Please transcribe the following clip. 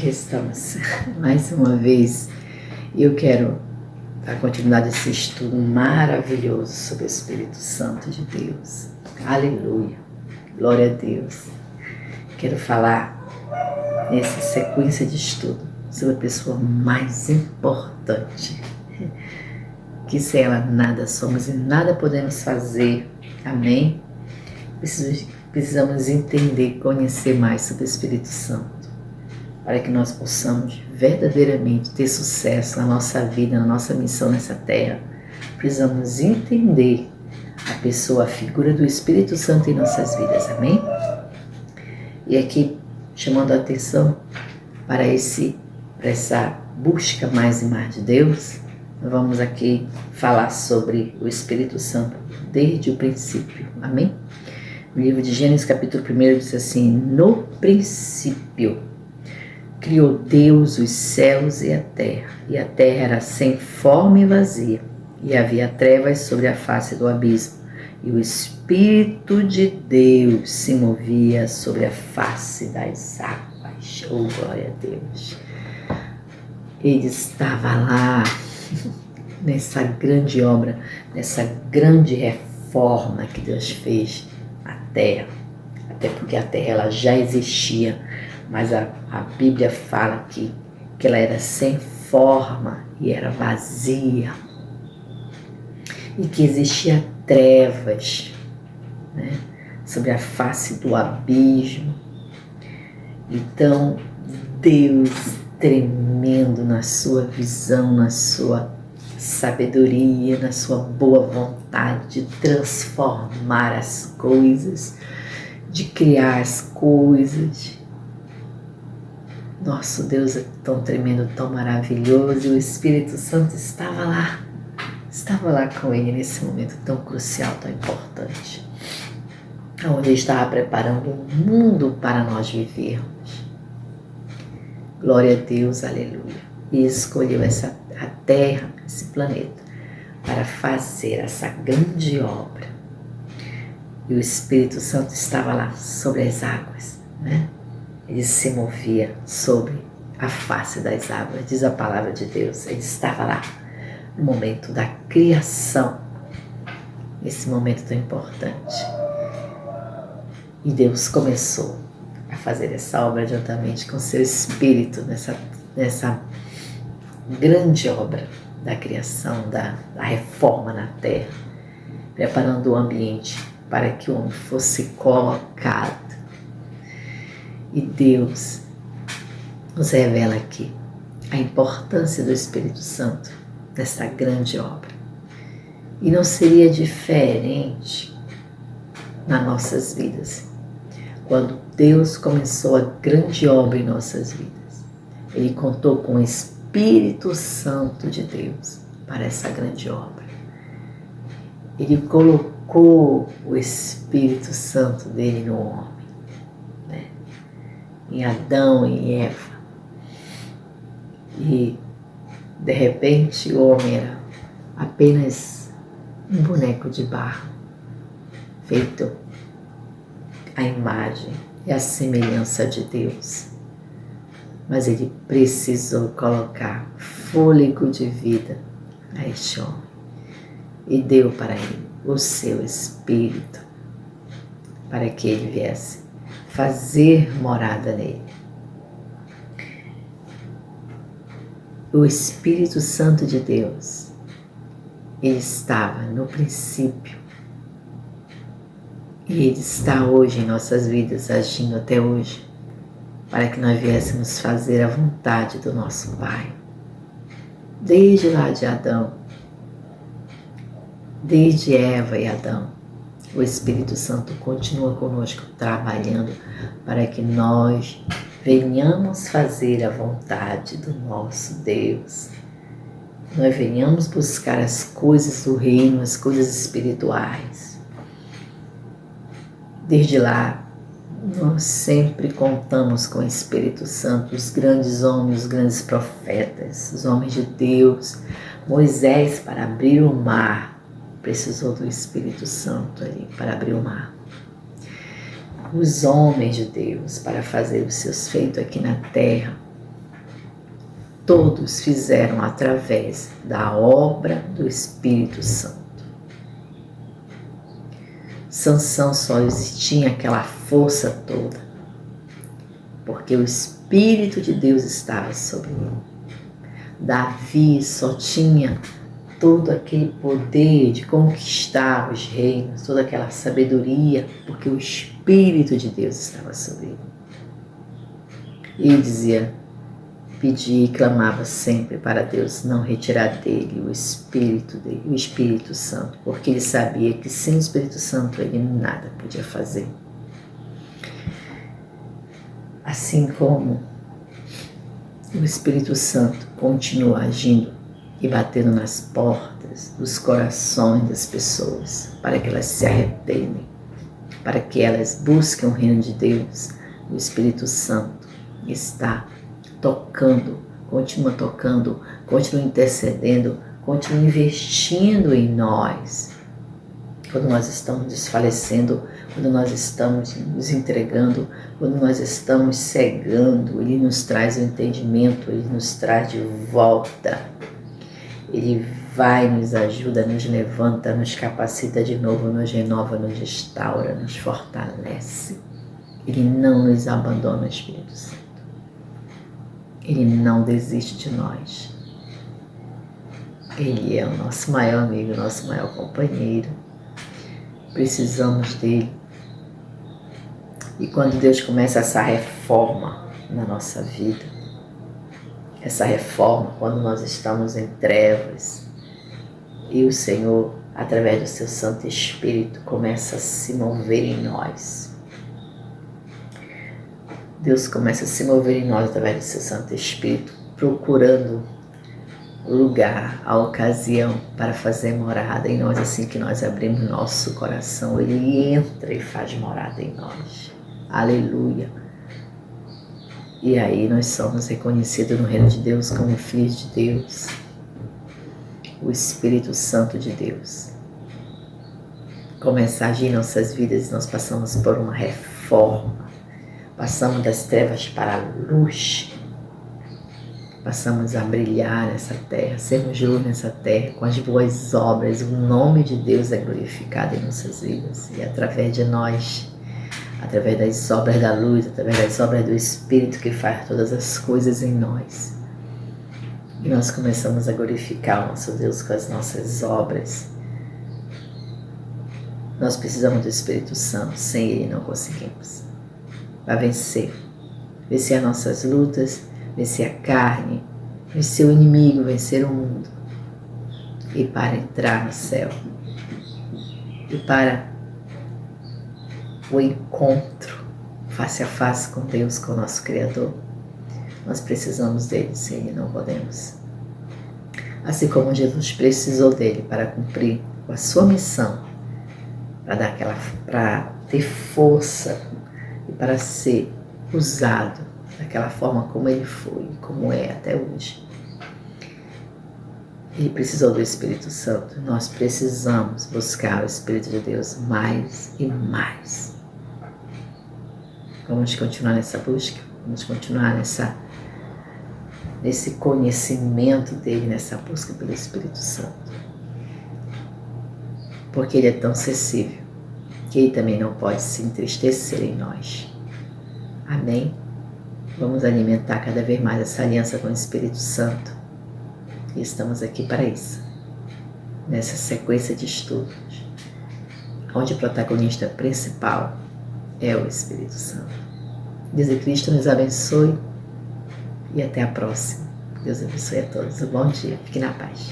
Aqui estamos mais uma vez. Eu quero dar continuidade a esse estudo maravilhoso sobre o Espírito Santo de Deus. Aleluia, glória a Deus. Quero falar nessa sequência de estudo sobre a pessoa mais importante, que sem ela nada somos e nada podemos fazer. Amém? Precisamos entender, conhecer mais sobre o Espírito Santo, para que nós possamos verdadeiramente ter sucesso na nossa vida, na nossa missão nessa terra. Precisamos entender a pessoa, a figura do Espírito Santo em nossas vidas, amém? E aqui, chamando a atenção para essa busca mais e mais de Deus, nós vamos aqui falar sobre o Espírito Santo desde o princípio, amém? No livro de Gênesis, capítulo 1, diz assim: no princípio criou Deus os céus e a terra era sem forma e vazia, e havia trevas sobre a face do abismo, e o Espírito de Deus se movia sobre a face das águas. Oh, glória a Deus! Ele estava lá, nessa grande obra, nessa grande reforma que Deus fez na terra, até porque a terra ela já existia, mas a Bíblia fala que ela era sem forma e era vazia, e que existia trevas, né, sobre a face do abismo. Então Deus, tremendo na sua visão, na sua sabedoria, na sua boa vontade de transformar as coisas, de criar as coisas. Nosso Deus é tão tremendo, tão maravilhoso, e o Espírito Santo estava lá com ele nesse momento tão crucial, tão importante, onde ele estava preparando um mundo para nós vivermos. Glória a Deus, aleluia. E escolheu a terra, esse planeta, para fazer essa grande obra. E o Espírito Santo estava lá sobre as águas, né? Ele se movia sobre a face das águas, diz a palavra de Deus. Ele estava lá no momento da criação, esse momento tão importante. E Deus começou a fazer essa obra juntamente com seu Espírito, nessa grande obra da criação, da reforma na terra, preparando o ambiente para que o homem fosse colocado. E Deus nos revela aqui a importância do Espírito Santo nessa grande obra. E não seria diferente nas nossas vidas. Quando Deus começou a grande obra em nossas vidas, Ele contou com o Espírito Santo de Deus para essa grande obra. Ele colocou o Espírito Santo dele no homem, né? Em Adão e em Eva. E de repente o homem era apenas um boneco de barro, feito à imagem e à semelhança de Deus. Mas ele precisou colocar fôlego de vida a este homem e deu para ele o seu Espírito, para que ele viesse fazer morada nele. O Espírito Santo de Deus, ele estava no princípio e ele está hoje em nossas vidas, agindo até hoje, para que nós viéssemos fazer a vontade do nosso Pai. Desde lá de Adão, desde Eva e Adão, o Espírito Santo continua conosco, trabalhando para que nós venhamos fazer a vontade do nosso Deus. Nós venhamos buscar as coisas do reino, as coisas espirituais. Desde lá, nós sempre contamos com o Espírito Santo, os grandes homens, os grandes profetas, os homens de Deus. Moisés, para abrir o mar, precisou do Espírito Santo ali para abrir o mar. Os homens de Deus, para fazer os seus feitos aqui na terra, todos fizeram através da obra do Espírito Santo. Sansão só tinha aquela força toda porque o Espírito de Deus estava sobre ele. Davi só tinha todo aquele poder de conquistar os reinos, toda aquela sabedoria, porque o Espírito de Deus estava sobre ele. E ele dizia, pedia e clamava sempre para Deus não retirar dele, o Espírito Santo, porque ele sabia que sem o Espírito Santo ele nada podia fazer. Assim como o Espírito Santo continua agindo e batendo nas portas dos corações das pessoas para que elas se arrependem, para que elas busquem o reino de Deus, o Espírito Santo está tocando, continua intercedendo, continua investindo em nós. Quando nós estamos desfalecendo, quando nós estamos nos entregando, quando nós estamos cegando, Ele nos traz o entendimento, Ele nos traz de volta. Ele vai, nos ajuda, nos levanta, nos capacita de novo, nos renova, nos restaura, nos fortalece. Ele não nos abandona, Espírito Santo. Ele não desiste de nós. Ele é o nosso maior amigo, nosso maior companheiro. Precisamos dele. E quando Deus começa essa reforma na nossa vida, essa reforma quando nós estamos em trevas, e o Senhor, através do seu Santo Espírito, começa a se mover em nós. Deus começa a se mover em nós através do seu Santo Espírito, procurando o lugar, a ocasião para fazer morada em nós. Assim que nós abrimos nosso coração, Ele entra e faz morada em nós. Aleluia! E aí nós somos reconhecidos no reino de Deus como filhos de Deus, o Espírito Santo de Deus começa a agir em nossas vidas e nós passamos por uma reforma. Passamos das trevas para a luz, passamos a brilhar nessa terra, sermos luz nessa terra, com as boas obras. O nome de Deus é glorificado em nossas vidas e através de nós, através das obras da luz, através das obras do Espírito que faz todas as coisas em nós. E nós começamos a glorificar o nosso Deus com as nossas obras. Nós precisamos do Espírito Santo, sem Ele não conseguimos. Para vencer as nossas lutas, vencer a carne, vencer o inimigo, vencer o mundo. E para entrar no céu. E para o encontro face a face com Deus, com o nosso Criador. Nós precisamos dele, sem Ele não podemos. Assim como Jesus precisou dele para cumprir a sua missão, para ter força e para ser usado daquela forma como ele foi, como é até hoje. Ele precisou do Espírito Santo. Nós precisamos buscar o Espírito de Deus mais e mais. Vamos continuar nessa busca, vamos continuar nesse conhecimento dele, nessa busca pelo Espírito Santo. Porque ele é tão acessível que ele também não pode se entristecer em nós. Amém? Vamos alimentar cada vez mais essa aliança com o Espírito Santo. E estamos aqui para isso, nessa sequência de estudos, onde o protagonista principal é o Espírito Santo. Deus e Cristo nos abençoe e até a próxima. Deus abençoe a todos. Um bom dia. Fique na paz.